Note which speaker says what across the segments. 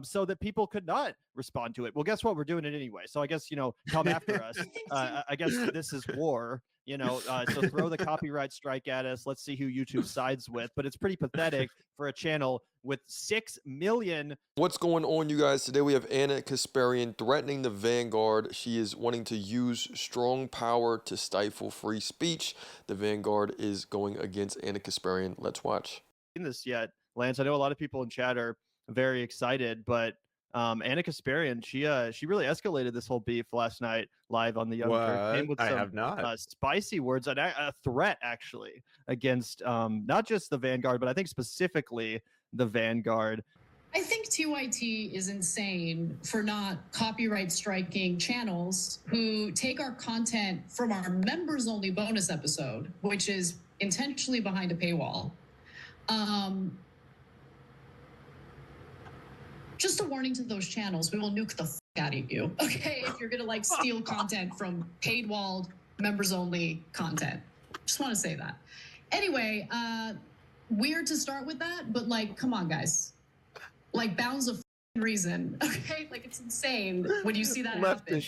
Speaker 1: so that people could not respond to it. Well, guess what? We're doing it anyway. So I guess, come after us. I guess this is war. So throw the copyright strike at us. Let's see who YouTube sides with. But it's pretty pathetic for a channel with 6 million.
Speaker 2: What's going on, you guys? Today we have Ana Kasparian threatening the Vanguard. She is wanting to use strong power to stifle free speech. The Vanguard is going against Ana Kasparian. Let's watch.
Speaker 1: In this yet, Lance, I know a lot of people in chat are very excited, but Ana Kasparian, she really escalated this whole beef last night live on the Young Turks. Came with
Speaker 3: I
Speaker 1: some
Speaker 3: have not.
Speaker 1: spicy words and a threat actually against not just the Vanguard, but I think specifically the Vanguard.
Speaker 4: I think TYT is insane for not copyright striking channels who take our content from our members only bonus episode, which is intentionally behind a paywall. Just a warning to those channels, we will nuke the out of you, okay? If you're gonna steal content from paid walled members only content. Just want to say that. Anyway, weird to start with that, but come on, guys. Bounds of reason, okay? It's insane when you see that happen.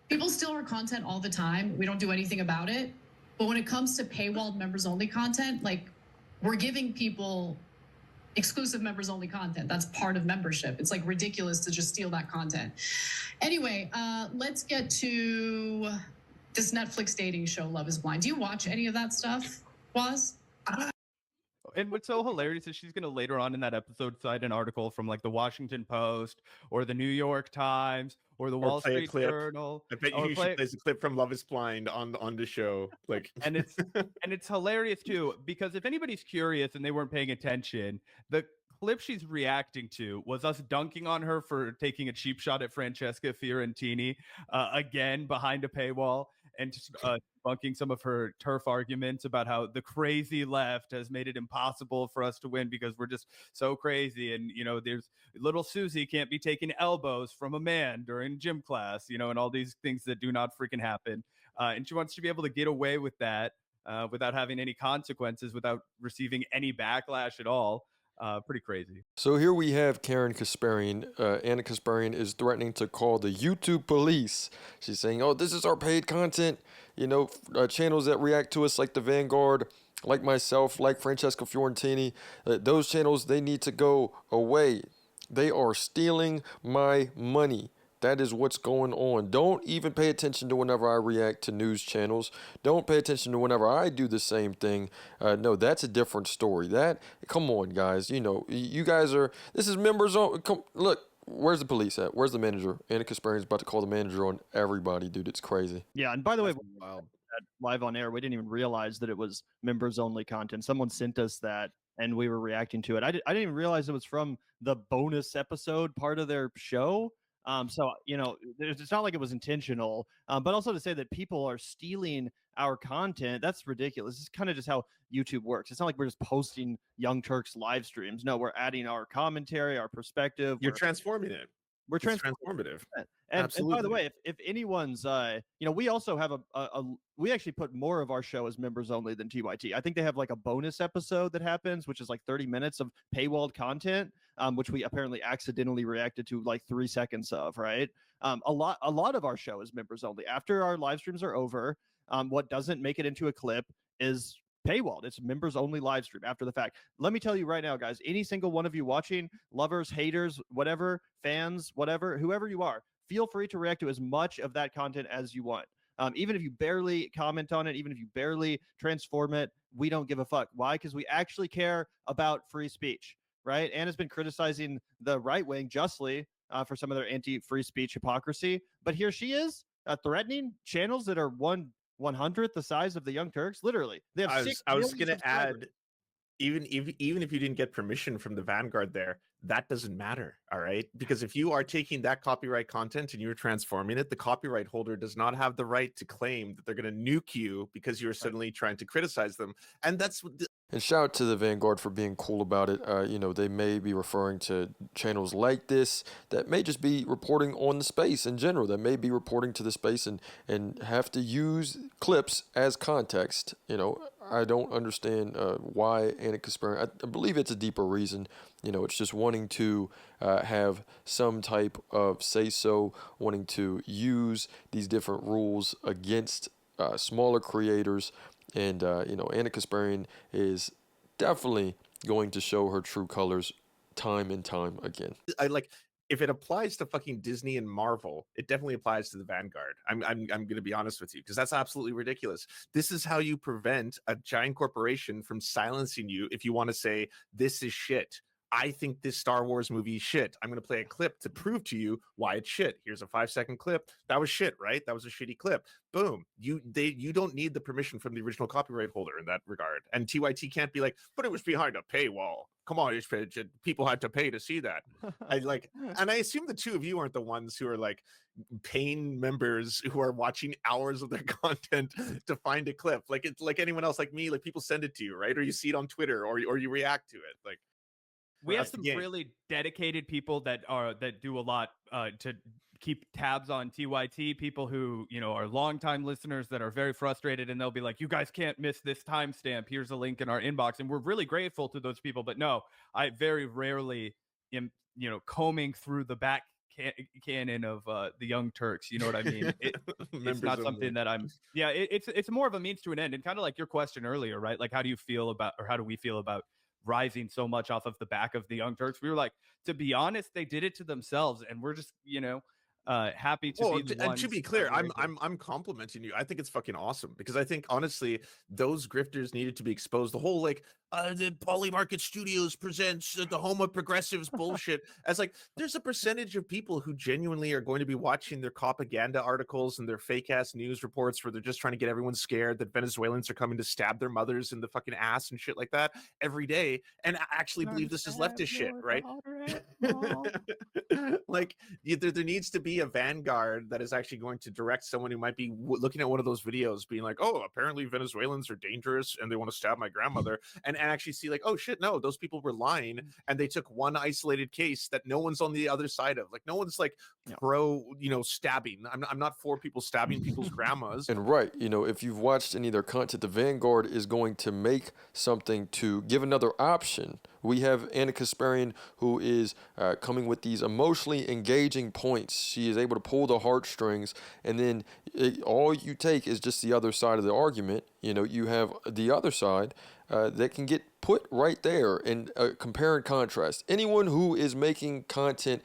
Speaker 4: People steal our content all the time. We don't do anything about it. But when it comes to paywalled members only content, we're giving people exclusive members only content. That's part of membership. It's ridiculous to just steal that content. Anyway, let's get to this Netflix dating show, Love is Blind. Do you watch any of that stuff, Waz?
Speaker 5: And what's so hilarious is she's going to later on in that episode cite an article from the Washington Post or the New York Times or the Wall Street Journal.
Speaker 3: I bet you should play a clip from Love is Blind on the show.
Speaker 5: And it's hilarious too, because if anybody's curious and they weren't paying attention, the clip she's reacting to was us dunking on her for taking a cheap shot at Francesca Fiorentini, again behind a paywall, and just debunking some of her turf arguments about how the crazy left has made it impossible for us to win because we're just so crazy. And, there's little Susie can't be taking elbows from a man during gym class, and all these things that do not freaking happen. And she wants to be able to get away with that without having any consequences, without receiving any backlash at all. Pretty crazy.
Speaker 2: So here we have Karen Kasparian. Ana Kasparian is threatening to call the YouTube police. She's saying, oh, this is our paid content. Channels that react to us like the Vanguard, like myself, like Francesca Fiorentini. Those channels, they need to go away. They are stealing my money. That is what's going on. Don't even pay attention to whenever I react to news channels. Don't pay attention to whenever I do the same thing. No, that's a different story. Come on, guys. You guys are, this is members on. Look, where's the police at? Where's the manager? Ana Kasparian's about to call the manager on everybody, dude. It's crazy.
Speaker 1: Yeah, and by the way, live on air, we didn't even realize that it was members only content. Someone sent us that and we were reacting to it. I didn't even realize it was from the bonus episode part of their show. So, it's not like it was intentional, but also to say that people are stealing our content, that's ridiculous. It's kind of just how YouTube works. It's not like we're just posting Young Turks live streams. No, we're adding our commentary, our perspective.
Speaker 3: You're transforming it.
Speaker 1: We're transformative. And by the way, if anyone's, we also have we actually put more of our show as members only than TYT. I think they have a bonus episode that happens, which is 30 minutes of paywalled content, which we apparently accidentally reacted to 3 seconds of, right? A lot of our show is members only. After our live streams are over, what doesn't make it into a clip is paywalled. It's members only live stream after the fact. Let me tell you right now, guys, any single one of you watching, lovers, haters, whatever, fans, whatever, whoever you are, feel free to react to as much of that content as you want. Even if you barely comment on it, even if you barely transform it, we don't give a fuck. Why? Because we actually care about free speech, right? Anna's been criticizing the right wing justly for some of their anti-free speech hypocrisy, but here she is threatening channels that are 1/100th the size of the Young Turks. Literally, they have
Speaker 3: I was going to add, even if you didn't get permission from the Vanguard there, that doesn't matter, all right? Because if you are taking that copyright content and you're transforming it, the copyright holder does not have the right to claim that they're going to nuke you because you're suddenly trying to criticize them. And that's what
Speaker 2: And shout out to the Vanguard for being cool about it. They may be referring to channels like this that may just be reporting on the space in general, that may be reporting to the space and have to use clips as context. I don't understand why Ana Kasparian. I believe it's a deeper reason. It's just wanting to have some type of say-so, wanting to use these different rules against smaller creators. And, Ana Kasparian is definitely going to show her true colors time and time again.
Speaker 3: I like, if it applies to fucking Disney and Marvel, it definitely applies to the Vanguard. I'm going to be honest with you, because that's absolutely ridiculous. This is how you prevent a giant corporation from silencing you if you want to say this is shit. I think this Star Wars movie is shit. I'm going to play a clip to prove to you why it's shit. Here's a 5-second clip. That was shit, right? That was a shitty clip. Boom. You don't need the permission from the original copyright holder in that regard. And TYT can't be like, but it was behind a paywall. Come on, people had to pay to see that. And I assume the two of you aren't the ones who are like paying members who are watching hours of their content to find a clip. Like, it's like anyone else, like me, like people send it to you, right? Or you see it on Twitter, or you react to it. Like,
Speaker 5: we have some really dedicated people that do a lot to keep tabs on TYT, people who, are longtime listeners that are very frustrated, and they'll be like, you guys can't miss this timestamp. Here's a link in our inbox. And we're really grateful to those people. But no, I very rarely am, combing through the back canon of the Young Turks. You know what I mean? It's not something that it's more of a means to an end. And kind of like your question earlier, right? Like, how do we feel about rising so much off of the back of the Young Turks? We were like, to be honest, they did it to themselves, and we're just, happy to be the
Speaker 3: and
Speaker 5: ones
Speaker 3: to be clear, I'm complimenting you. I think it's fucking awesome, because I think honestly those grifters needed to be exposed. The whole like the Polymarket Studios presents the home of progressives bullshit. As like, there's a percentage of people who genuinely are going to be watching their propaganda articles and their fake ass news reports where they're just trying to get everyone scared that Venezuelans are coming to stab their mothers in the fucking ass and shit like that every day, and actually believe this is leftist shit, right? Like, there needs to be a Vanguard that is actually going to direct someone who might be looking at one of those videos being like, oh, apparently Venezuelans are dangerous and they want to stab my grandmother, and actually see like, oh shit, no, those people were lying, and they took one isolated case that no one's on the other side of. Like, no one's like pro, stabbing. I'm not for people stabbing people's grandmas.
Speaker 2: And right, if you've watched any of their content, the Vanguard is going to make something to give another option. We have Ana Kasparian, who is coming with these emotionally engaging points. She is able to pull the heartstrings, and then all you take is just the other side of the argument. You have the other side that can get put right there and compare and contrast. Anyone who is making content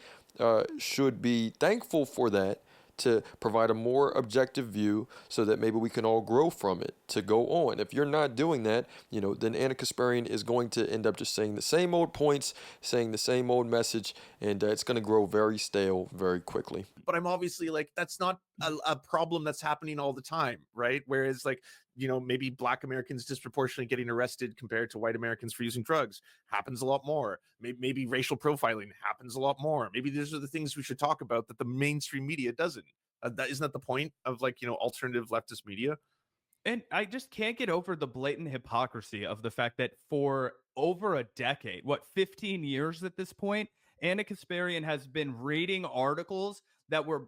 Speaker 2: should be thankful for that, to provide a more objective view so that maybe we can all grow from it to go on. If you're not doing that, then Ana Kasparian is going to end up just saying the same old points, saying the same old message, and it's going to grow very stale very quickly.
Speaker 3: But I'm obviously like, that's not a problem that's happening all the time, right? Whereas like, maybe Black Americans disproportionately getting arrested compared to white Americans for using drugs happens a lot more. Maybe racial profiling happens a lot more. Maybe these are the things we should talk about that the mainstream media doesn't. Isn't that the point of like, alternative leftist media?
Speaker 5: And I just can't get over the blatant hypocrisy of the fact that for over a decade, 15 years at this point, Ana Kasparian has been reading articles that were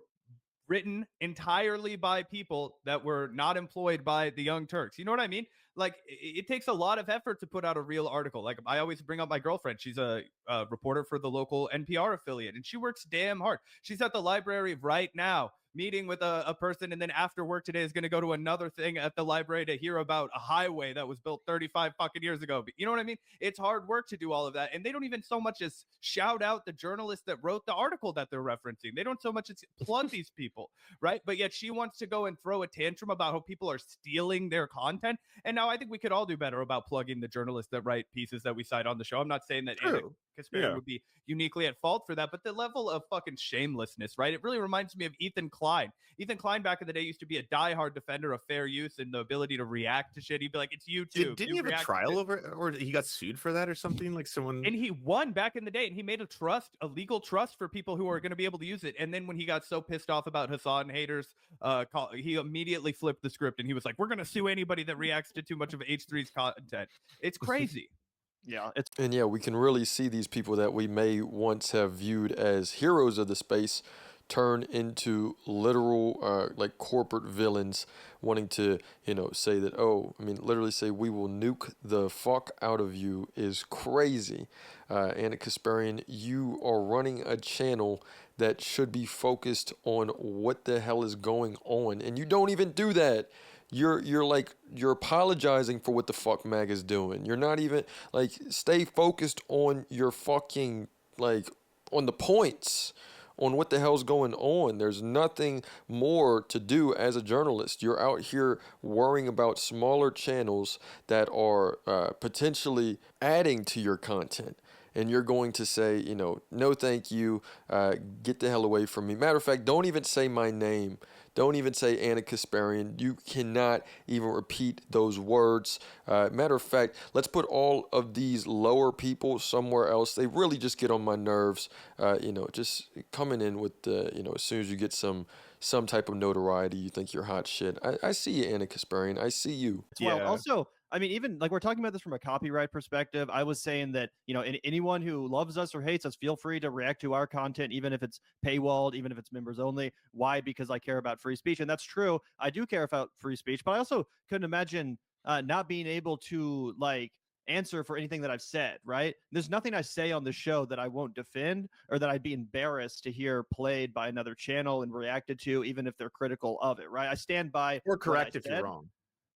Speaker 5: written entirely by people that were not employed by the Young Turks. You know what I mean? Like, it takes a lot of effort to put out a real article. Like, I always bring up my girlfriend. She's a reporter for the local NPR affiliate, and she works damn hard. She's at the library right now, meeting with a person, and then after work today is going to go to another thing at the library to hear about a highway that was built 35 fucking years ago. But you know what I mean? It's hard work to do all of that, and they don't even so much as shout out the journalist that wrote the article that they're referencing. They don't so much as plug these people, right? But yet she wants to go and throw a tantrum about how people are stealing their content. And now I think we could all do better about plugging the journalists that write pieces that we cite on the show. I'm not saying that Ana Kasparian would be uniquely at fault for that, but the level of fucking shamelessness, right? It really reminds me of Ethan Klein. Ethan Klein back in the day used to be a diehard defender of fair use and the ability to react to shit. He'd be like, it's YouTube.
Speaker 3: Didn't he have a trial over it, or he got sued for that or something? Like someone.
Speaker 5: And he won back in the day, and he made a legal trust for people who are going to be able to use it. And then when he got so pissed off about Hassan haters, he immediately flipped the script and he was like, we're going to sue anybody that reacts to too much of H3's content. It's crazy.
Speaker 2: And we can really see these people that we may once have viewed as heroes of the space turn into literal like corporate villains wanting to, say that, literally say we will nuke the fuck out of you is crazy. Ana Kasparian, you are running a channel that should be focused on what the hell is going on, and you don't even do that. You're apologizing for what the fuck Mag is doing. You're not even stay focused on your fucking on the points, on what the hell's going on. There's nothing more to do as a journalist. You're out here worrying about smaller channels that are potentially adding to your content. And you're going to say, no thank you, get the hell away from me. Matter of fact, don't even say my name. Don't even say Ana Kasparian. You cannot even repeat those words. Matter of fact, let's put all of these lower people somewhere else. They really just get on my nerves. Just coming in with as soon as you get some type of notoriety, you think you're hot shit. I see you, Ana Kasparian. I see you.
Speaker 1: Well, also, I mean, even we're talking about this from a copyright perspective. I was saying that, anyone who loves us or hates us, feel free to react to our content, even if it's paywalled, even if it's members only. Why? Because I care about free speech. And that's true. I do care about free speech, but I also couldn't imagine not being able to answer for anything that I've said, right? There's nothing I say on the show that I won't defend or that I'd be embarrassed to hear played by another channel and reacted to, even if they're critical of it, right? I stand by
Speaker 3: or correct if you're wrong.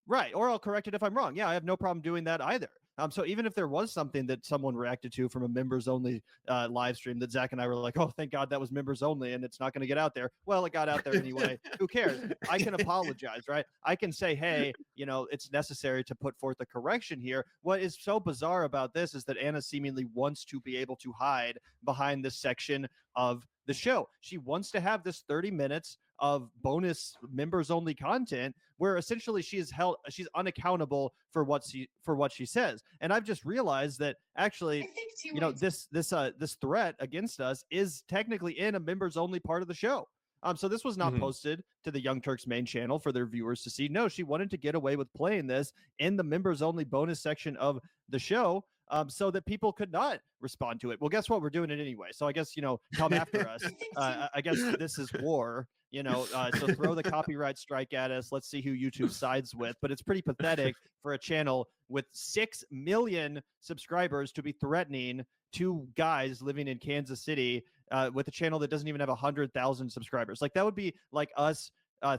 Speaker 1: Right. Or I'll correct it if I'm wrong. Yeah, I have no problem doing that either. So even if there was something that someone reacted to from a members only live stream that Zach and I were like, oh, thank God that was members only and it's not going to get out there. Well, it got out there anyway. Who cares? I can apologize, right? I can say, hey, it's necessary to put forth a correction here. What is so bizarre about this is that Ana seemingly wants to be able to hide behind this section of the show. She wants to have this 30 minutes of bonus members only content where essentially she's unaccountable for what she says. And I've just realized that actually, this threat against us is technically in a members only part of the show. So this was not posted to the Young Turks main channel for their viewers to see. No, she wanted to get away with playing this in the members only bonus section of the show. So that people could not respond to it. Well, guess what? We're doing it anyway. So I guess, come after us. I guess this is war, so throw the copyright strike at us. Let's see who YouTube sides with. But it's pretty pathetic for a channel with 6 million subscribers to be threatening two guys living in Kansas City with a channel that doesn't even have 100,000 subscribers. That would be like us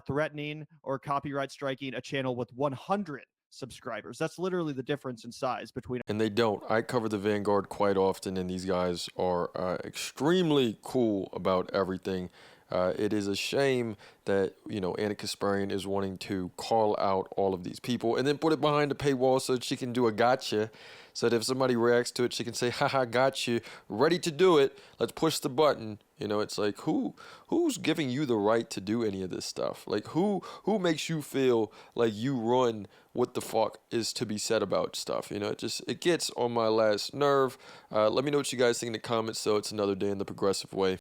Speaker 1: threatening or copyright striking a channel with 100 subscribers. That's literally the difference in size between.
Speaker 2: And they don't. I cover the Vanguard quite often, and these guys are extremely cool about everything. It is a shame that, Ana Kasparian is wanting to call out all of these people and then put it behind the paywall so that she can do a gotcha. So that if somebody reacts to it, she can say, haha, got you, ready to do it. Let's push the button. It's like, who's giving you the right to do any of this stuff? Who makes you feel like you run what the fuck is to be said about stuff? It gets on my last nerve. Let me know what you guys think in the comments. So it's another day in the progressive way.